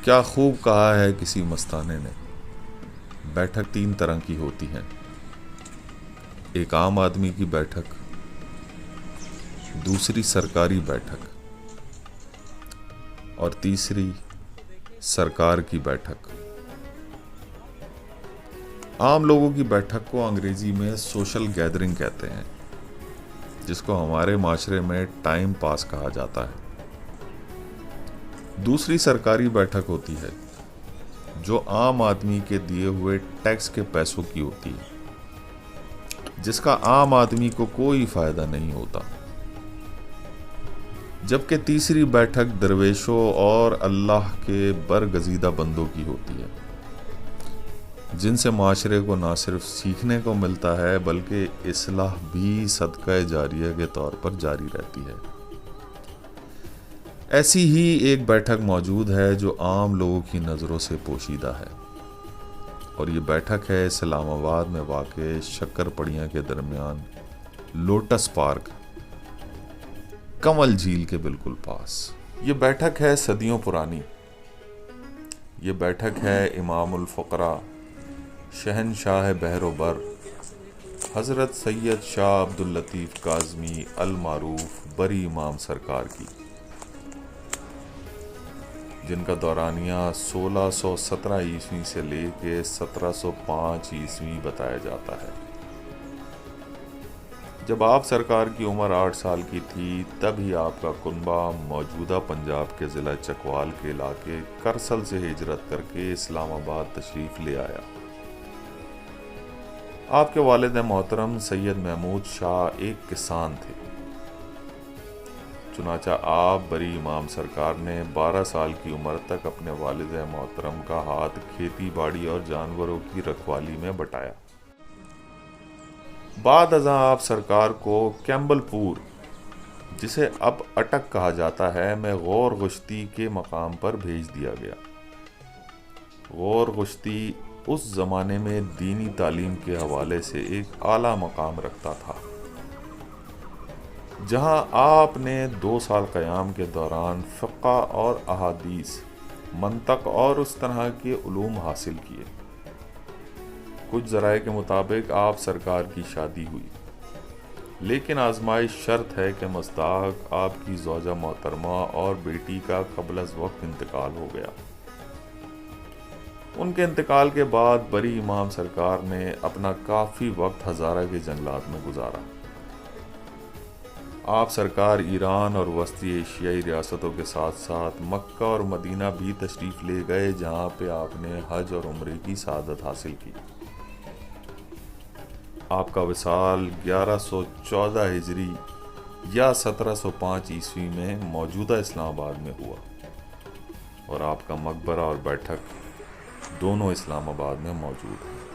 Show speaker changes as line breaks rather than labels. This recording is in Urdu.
کیا خوب کہا ہے کسی مستانے نے، بیٹھک 3 طرح کی ہوتی ہیں۔ ایک عام آدمی کی بیٹھک، دوسری سرکاری بیٹھک، اور تیسری سرکار کی بیٹھک۔ عام لوگوں کی بیٹھک کو انگریزی میں سوشل گیدرنگ کہتے ہیں، جس کو ہمارے معاشرے میں ٹائم پاس کہا جاتا ہے۔ دوسری سرکاری بیٹھک ہوتی ہے جو عام آدمی کے دیے ہوئے ٹیکس کے پیسوں کی ہوتی ہے، جس کا عام آدمی کو کوئی فائدہ نہیں ہوتا۔ جبکہ تیسری بیٹھک درویشوں اور اللہ کے برگزیدہ بندوں کی ہوتی ہے، جن سے معاشرے کو نہ صرف سیکھنے کو ملتا ہے بلکہ اصلاح بھی صدقہ جاریہ کے طور پر جاری رہتی ہے۔ ایسی ہی ایک بیٹھک موجود ہے جو عام لوگوں کی نظروں سے پوشیدہ ہے، اور یہ بیٹھک ہے اسلام آباد میں واقع شکر پڑیاں کے درمیان لوٹس پارک، کمل جھیل کے بالکل پاس۔ یہ بیٹھک ہے صدیوں پرانی۔ یہ بیٹھک ہے امام الفقراء، شہنشاہ بحر و بر، حضرت سید شاہ عبداللطیف کاظمی المعروف بری امام سرکار کی، جن کا دورانیہ 1617 عیسوی سے لے کے 1705 عیسوی بتایا جاتا ہے۔ جب آپ سرکار کی عمر 8 سال کی تھی، تب ہی آپ کا کنبہ موجودہ پنجاب کے ضلع چکوال کے علاقے کرسل سے ہجرت کر کے اسلام آباد تشریف لے آیا۔ آپ کے والد محترم سید محمود شاہ ایک کسان تھے، چنانچہ آپ بری امام سرکار نے 12 سال کی عمر تک اپنے والد محترم کا ہاتھ کھیتی باڑی اور جانوروں کی رکھوالی میں بٹایا۔ بعد ازاں آپ سرکار کو کیمبل پور، جسے اب اٹک کہا جاتا ہے، میں غور گشتی کے مقام پر بھیج دیا گیا۔ غور گشتی اس زمانے میں دینی تعلیم کے حوالے سے ایک اعلیٰ مقام رکھتا تھا، جہاں آپ نے 2 سال قیام کے دوران فقہ اور احادیث، منطق اور اس طرح کے علوم حاصل کیے۔ کچھ ذرائع کے مطابق آپ سرکار کی شادی ہوئی، لیکن آزمائش شرط ہے کہ مصداق آپ کی زوجہ محترمہ اور بیٹی کا قبل از وقت انتقال ہو گیا۔ ان کے انتقال کے بعد بری امام سرکار نے اپنا کافی وقت ہزارہ کے جنگلات میں گزارا۔ آپ سرکار ایران اور وسطی ایشیائی ریاستوں کے ساتھ ساتھ مکہ اور مدینہ بھی تشریف لے گئے، جہاں پہ آپ نے حج اور عمرے کی سعادت حاصل کی۔ آپ کا وصال 1114 ہجری یا 1705 عیسوی میں موجودہ اسلام آباد میں ہوا، اور آپ کا مقبرہ اور بیٹھک دونوں اسلام آباد میں موجود ہیں۔